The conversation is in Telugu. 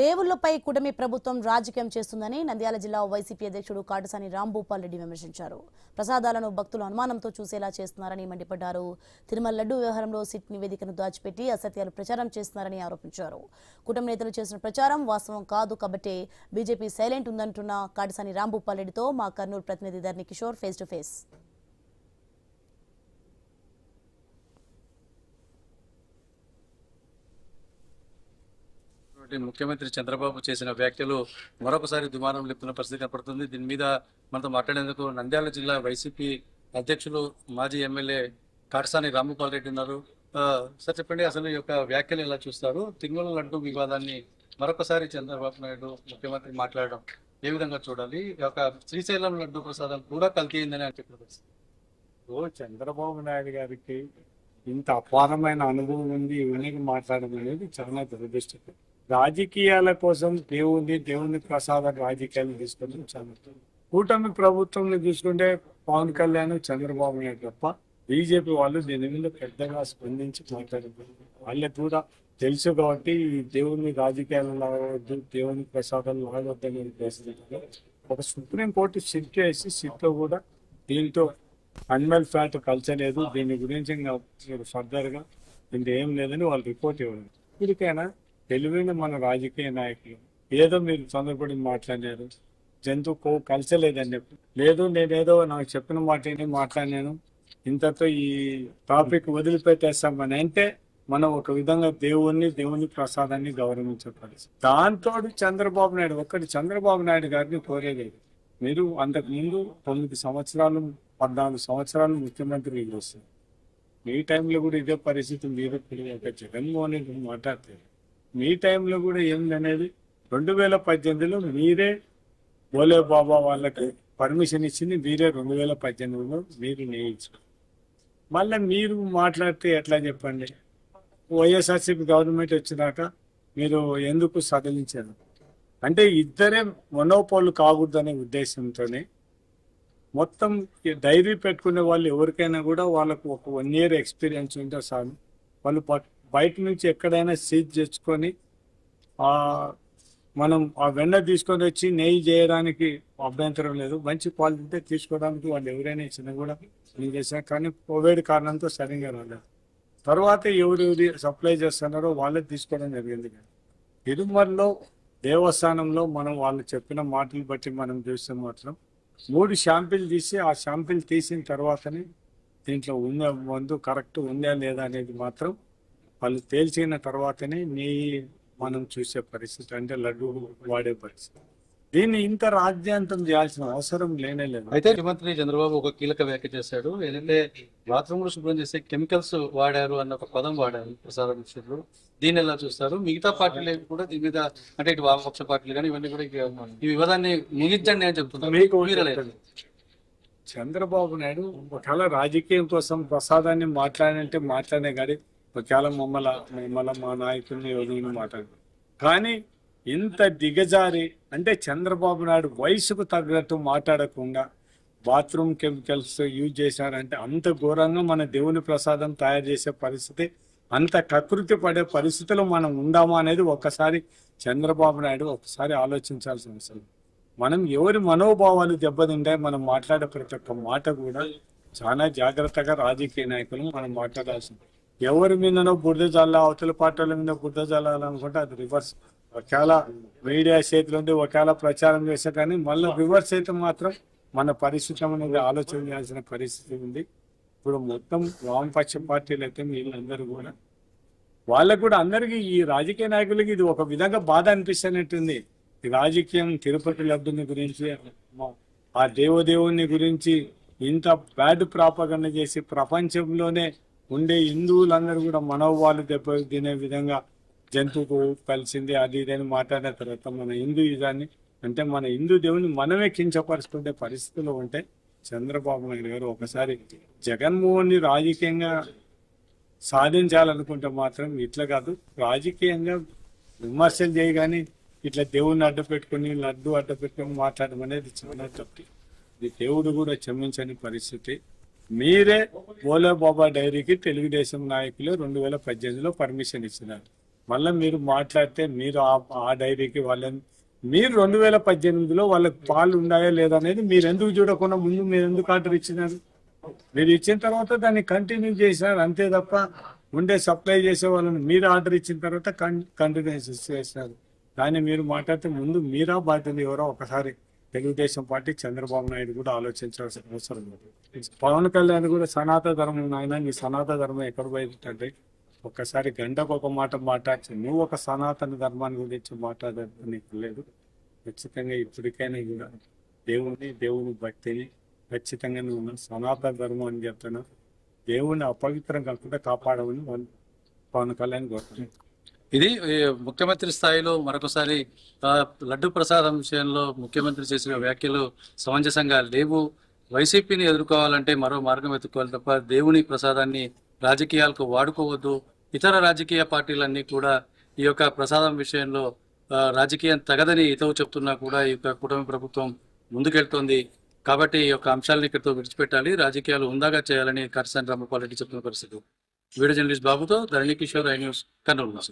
దేవుళ్లపై కూటమి ప్రభుత్వం రాజకీయం చేస్తుందని నంద్యాల జిల్లా వైసీపీ అధ్యక్షుడు కాటసాని రాంభూపాల్ రెడ్డి విమర్శించారు. ప్రసాదాలను భక్తులు అనుమానంతో చూసేలా చేస్తున్నారని మండిపడ్డారు. తిరుమల లడ్డు వ్యవహారంలో సిట్ నివేదికను దాచిపెట్టి అసత్యాలు ప్రచారం చేస్తున్నారని ఆరోపించారు. కూటమి నేతలు చేసిన ప్రచారం వాస్తవం కాదు కాబట్టి బీజేపీ సైలెంట్ ఉందంటున్న కాటసాని రాంభూపాల్ రెడ్డితో మా కర్నూలు ప్రతినిధి ధర్ని కిషోర్ ఫేస్ టు ఫేస్. ముఖ్యమంత్రి చంద్రబాబు చేసిన వ్యాఖ్యలు మరొకసారి దుమారం లేపుతున్న పరిస్థితి కనపడుతుంది. దీని మీద మనతో మాట్లాడేందుకు నంద్యాల జిల్లా వైసీపీ అధ్యక్షులు మాజీ ఎమ్మెల్యే కాటసాని రాంభూపాల్ రెడ్డి ఉన్నారు. సార్ చెప్పండి, అసలు ఈ యొక్క వ్యాఖ్యలు ఎలా చూస్తారు? తిరుమల లడ్డు వివాదాన్ని మరొకసారి చంద్రబాబు నాయుడు ముఖ్యమంత్రి మాట్లాడడం ఏ విధంగా చూడాలి? ఈ యొక్క శ్రీశైలం లడ్డు ప్రసాదం కూడా కల్తీ అయిందని అని చెప్పారు. చంద్రబాబు నాయుడు గారికి ఇంత అపారమైన అనుభవం ఉంది, ఇవన్నీ మాట్లాడడం అనేది చాలా దురదృష్టకరం. రాజకీయాల కోసం దేవుని ప్రసాదం రాజకీయాలు తీసుకొని చాలా కూటమి ప్రభుత్వం చూసుకుంటే పవన్ కళ్యాణ్, చంద్రబాబు నాయుడు తప్ప బీజేపీ వాళ్ళు దీని మీద పెద్దగా స్పందించి మాట్లాడారు. వాళ్ళకి కూడా తెలుసు కాబట్టి ఈ దేవుని రాజకీయాలు లాగవద్దు, దేవుని ప్రసాదాలు లాగవద్దని ఉద్దేశంతో ఒక సుప్రీంకోర్టు సిట్ చేసి సిట్లో కూడా దీంతో అనిమల్ ఫ్యాట్ కల్చలేదు, దీని గురించి ఫర్దర్గా దీంట్లో ఏం లేదని వాళ్ళు రిపోర్ట్ ఇవ్వలేదు. ఇదికైనా తెలివైన మన రాజకీయ నాయకులు ఏదో మీరు తొందరపడి మాట్లాడారు, జంతువు కొవ్వు కలచలేదని చెప్పి, లేదు నేనేదో నాకు చెప్పిన మాటని మాట్లాడినాను, ఇంతతో ఈ టాపిక్ వదిలిపెట్టేస్తామని అంటే మనం ఒక విధంగా దేవుని ప్రసాదాన్ని గౌరవించబడి దాంతో చంద్రబాబు నాయుడు గారిని కోరేలేదు. మీరు అంతకుముందు 9 సంవత్సరాలు 14 సంవత్సరాలు ముఖ్యమంత్రి చేస్తారు. మీ టైంలో కూడా ఇదే పరిస్థితి. మీరు జగన్మోహన్ రెడ్డి మాట్లాడతారు. మీ టైంలో కూడా ఏందనేది 2018లో మీరే బోలే బాబా వాళ్ళకి పర్మిషన్ ఇచ్చింది మీరే. 2018లో మీరు నియమించారు. మళ్ళీ మీరు మాట్లాడితే ఎట్లా చెప్పండి? వైఎస్ఆర్సీపీ గవర్నమెంట్ వచ్చినాక మీరు ఎందుకు సడలించారు? అంటే ఇద్దరే మొనోపోలు కాకూడదనే ఉద్దేశంతోనే మొత్తం డైరీ పెట్టుకునే వాళ్ళు ఎవరికైనా కూడా వాళ్ళకు ఒక 1 year ఎక్స్పీరియన్స్ ఉంటే చాలు. వాళ్ళు బయట నుంచి ఎక్కడైనా సీజ్ తెచ్చుకొని మనం ఆ వెన్న తీసుకొని వచ్చి నెయ్యి చేయడానికి అభ్యంతరం లేదు. మంచి క్వాలిటీ తీసుకోవడానికి వాళ్ళు ఎవరైనా ఇచ్చినా కూడా నేను చేశాను. కానీ కోవిడ్ కారణంతో సరిగ్గా రాలేదు. తర్వాత ఎవరు సప్లై చేస్తున్నారో వాళ్ళే తీసుకోవడం జరిగింది. తిరుమలలో దేవస్థానంలో మనం వాళ్ళు చెప్పిన మాటలు బట్టి మనం చూస్తే మాత్రం 3 శాంపిల్ తీసి ఆ శాంపిల్ తీసిన తర్వాతనే దీంట్లో మందు కరెక్ట్ ఉందా లేదా అనేది మాత్రం వాళ్ళు తేల్చిన తర్వాతనే మనం చూసే పరిస్థితి, అంటే లడ్డు వాడే పరిస్థితి. దీన్ని ఇంత రాజ్యాంతం చేయాల్సిన అవసరం లేనేలేదు. అయితే ముఖ్యమంత్రి చంద్రబాబు ఒక కీలక వ్యాఖ్య చేశాడు. ఏదైతే బాత్రూంలో శుభ్రం చేసే కెమికల్స్ వాడారు అన్న ఒక పదం వాడారు ప్రసాదం విషయంలో. దీన్ని ఎలా చూస్తారు? మిగతా పార్టీలు కూడా దీని మీద, అంటే ఇటు వామపక్ష పార్టీలు కానీ ఇవన్నీ కూడా ఈ వివాదాన్ని ముగించండి అని చెప్తున్నారు. చంద్రబాబు నాయుడు ఒకవేళ రాజకీయం కోసం ప్రసాదాన్ని మాట్లాడంటే మాట్లాడే కానీ ఒకవేళ మమ్మల్ని మా నాయకుల్ని ఎవరిని మాట్లాడు. కానీ ఇంత దిగజారి అంటే చంద్రబాబు నాయుడు వయసుకు తగ్గట్టు మాట్లాడకుండా బాత్రూమ్ కెమికల్స్ యూజ్ చేశారంటే అంత ఘోరంగా మన దేవుని ప్రసాదం తయారు చేసే పరిస్థితి, అంత కకృతి పడే పరిస్థితిలో మనం ఉందామా అనేది ఒక్కసారి చంద్రబాబు నాయుడు ఒకసారి ఆలోచించాల్సిన అవసరం. మనం ఎవరి మనోభావాలు దెబ్బతింటాయి, మనం మాట్లాడే ప్రతి ఒక్క మాట కూడా చాలా జాగ్రత్తగా రాజకీయ నాయకులు మనం మాట్లాడాల్సింది. ఎవరి మీదనో బురద జల్ల, అవతల పార్టీల మీద బురద జల్లాలనుకుంటే అది రివర్స్. ఒకవేళ మీడియా చేతిలో ఉండి ఒకవేళ ప్రచారం చేస్తే కానీ మళ్ళీ రివర్స్ అయితే మాత్రం మన పరిస్థితి అనేది ఆలోచన చేయాల్సిన పరిస్థితి ఉంది. ఇప్పుడు మొత్తం వామపక్ష పార్టీలు అయితే వీళ్ళందరూ కూడా వాళ్ళకు కూడా అందరికీ ఈ రాజకీయ నాయకులకి ఇది ఒక విధంగా బాధ అనిపిస్తున్నట్టుంది. ఈ రాజకీయం తిరుపతి లడ్డుని గురించి, ఆ దేవుని గురించి ఇంత బ్యాడ్ ప్రాపగండ చేసి ప్రపంచంలోనే ఉండే హిందువులందరూ కూడా మనోభావాలు దెబ్బతినే విధంగా జంతువుకు కలిసింది అది ఇదని మాట్లాడిన తర్వాత మన హిందూయిజాన్ని, అంటే మన హిందూ దేవుని మనమే కించపరుచుకునే పరిస్థితిలో ఉంటే చంద్రబాబు నాయుడు గారు ఒకసారి జగన్మోహన్ని రాజకీయంగా సాధించాలనుకుంటే మాత్రం ఇట్లా కాదు, రాజకీయంగా విమర్శలు చేయగానే ఇట్లా దేవుడిని అడ్డు పెట్టుకుని మాట్లాడడం అనేది చాలా తప్పు. ఇది దేవుడు కూడా క్షమించని పరిస్థితి. మీరే బోలే బాబా డైరీకి తెలుగుదేశం నాయకులు 2018లో పర్మిషన్ ఇచ్చినారు. మళ్ళీ మీరు మాట్లాడితే మీరు ఆ డైరీకి వాళ్ళని మీరు 2018లో వాళ్ళకి పాలు ఉన్నాయా లేదా అనేది మీరు ఎందుకు చూడకుండా ముందు మీరు ఎందుకు ఆర్డర్ ఇచ్చినారు? మీరు ఇచ్చిన తర్వాత దాన్ని కంటిన్యూ చేసినారు అంతే తప్ప ఉండే సప్లై చేసే వాళ్ళని మీరు ఆర్డర్ ఇచ్చిన తర్వాత కంటిన్యూ చేసినారు. దాన్ని మీరు మాట్లాడితే ముందు మీరా బాధ్యత ఎవరో ఒకసారి తెలుగుదేశం పార్టీ చంద్రబాబు నాయుడు కూడా ఆలోచించాల్సిన అవసరం ఉంది. పవన్ కళ్యాణ్ కూడా సనాతన ధర్మం నాయన నీ సనాతన ధర్మం ఎక్కడ పోయిందంటే ఒక్కసారి గంటకు ఒక మాట మాట్లాడితే నువ్వు ఒక సనాతన ధర్మాన్ని గురించి మాట్లాడడానికి నీకు లేదు. ఖచ్చితంగా ఇప్పటికైనా కూడా దేవుని భక్తిని ఖచ్చితంగా నువ్వు సనాతన ధర్మం అని చెప్తున్నా. దేవుని అపవిత్రం కాకుండా కాపాడమని పవన్ కళ్యాణ్ కోరుతున్నాను. ఇది ముఖ్యమంత్రి స్థాయిలో మరొకసారి లడ్డు ప్రసాదం విషయంలో ముఖ్యమంత్రి చేసిన వ్యాఖ్యలు సమంజసంగా లేవు. వైసీపీని ఎదుర్కోవాలంటే మరో మార్గం వెతుక్కోవాలి తప్ప దేవుని ప్రసాదాన్ని రాజకీయాలకు వాడుకోవద్దు. ఇతర రాజకీయ పార్టీలన్నీ కూడా ఈ యొక్క ప్రసాదం విషయంలో రాజకీయం తగదని హితవు చెప్తున్నా కూడా ఈ యొక్క కూటమి ప్రభుత్వం ముందుకెళ్తోంది. కాబట్టి ఈ యొక్క అంశాలను ఇక్కడితో విడిచిపెట్టాలి, రాజకీయాలు ఉందాగా చేయాలని కాటసాని రాంభూపాల్ రెడ్డి చెప్తున్న పరిస్థితి. వీడియో జర్నలిస్ట్ బాబుతో ధరణి కిషోర్, ఐ న్యూస్, కర్నూలు.